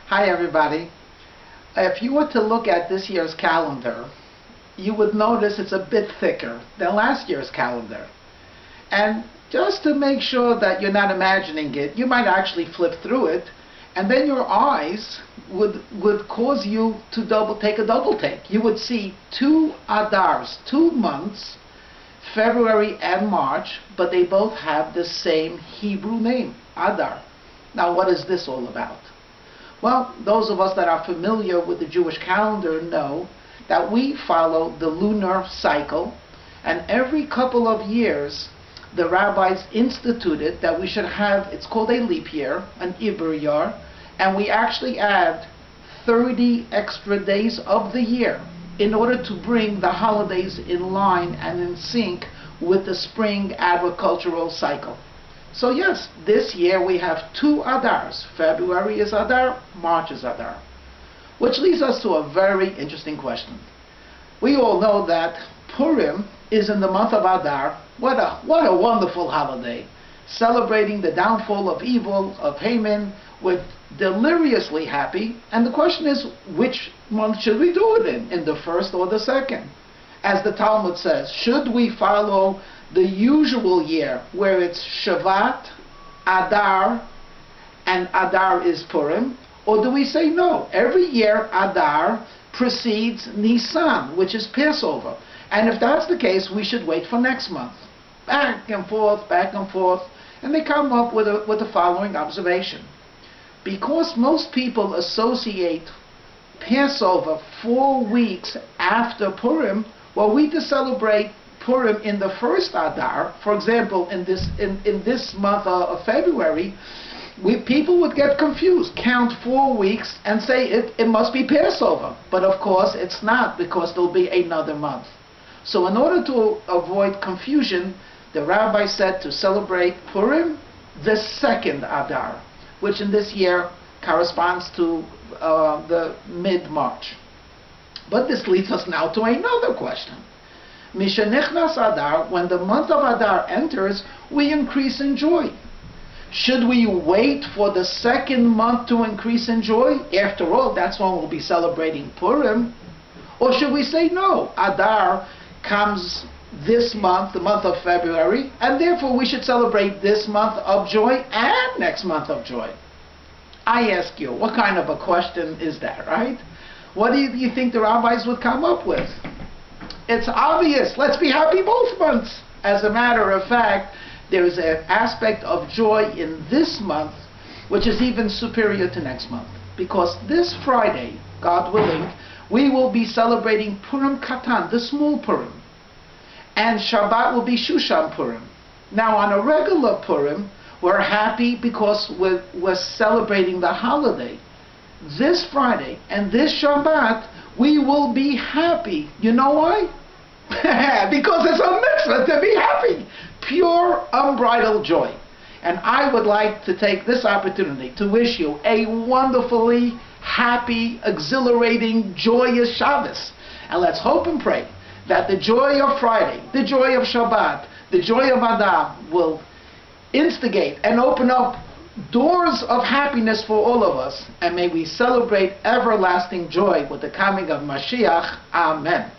Hi everybody. If you were to look at this year's calendar, you would notice it's a bit thicker than last year's calendar. And just to make sure that you're not imagining it, you might actually flip through it, and then your eyes would cause you to take a double take. You would see two Adars, 2 months, February and March, but they both have the same Hebrew name, Adar. Now what is this all about? Well, those of us that are familiar with the Jewish calendar know that we follow the lunar cycle, and every couple of years the rabbis instituted that we should have, it's called a leap year, an Iber year, and we actually add 30 extra days of the year in order to bring the holidays in line and in sync with the spring agricultural cycle. So yes, this year we have 2 Adars. February is Adar, March is Adar. Which leads us to a very interesting question. We all know that Purim is in the month of Adar. What a wonderful holiday. Celebrating the downfall of evil, of Haman. We're deliriously happy. And the question is, which month should we do it in the first or the second? As the Talmud says, should we follow the usual year where it's Shavat, Adar, and Adar is Purim? Or do we say no? Every year Adar precedes Nisan, which is Passover. And if that's the case, we should wait for next month. Back and forth, and they come up with the following observation. Because most people associate Passover 4 weeks after Purim, were we to celebrate Purim in the first Adar, for example, in this month of February, people would get confused, count 4 weeks and say it must be Passover. But of course it's not, because there'll be another month. So in order to avoid confusion, the rabbi said to celebrate Purim the second Adar, which in this year corresponds to the mid-March. But this leads us now to another question. Mishenichnas Adar, when the month of Adar enters, we increase in joy. Should we wait for the second month to increase in joy? After all, that's when we'll be celebrating Purim. Or should we say no, Adar comes this month, the month of February, and therefore we should celebrate this month of joy and next month of joy? I ask you, what kind of a question is that, right? What do you think the rabbis would come up with? It's obvious. Let's be happy both months. As a matter of fact, there is an aspect of joy in this month which is even superior to next month. Because this Friday, God willing, we will be celebrating Purim Katan, the small Purim. And Shabbat will be Shushan Purim. Now on a regular Purim, we're happy because we're celebrating the holiday. This Friday and this Shabbat, we will be happy. You know why? Because it's a mitzvah to be happy. Pure, unbridled joy. And I would like to take this opportunity to wish you a wonderfully happy, exhilarating, joyous Shabbos. And let's hope and pray that the joy of Friday, the joy of Shabbat, the joy of Adar will instigate and open up doors of happiness for all of us, and may we celebrate everlasting joy with the coming of Mashiach. Amen.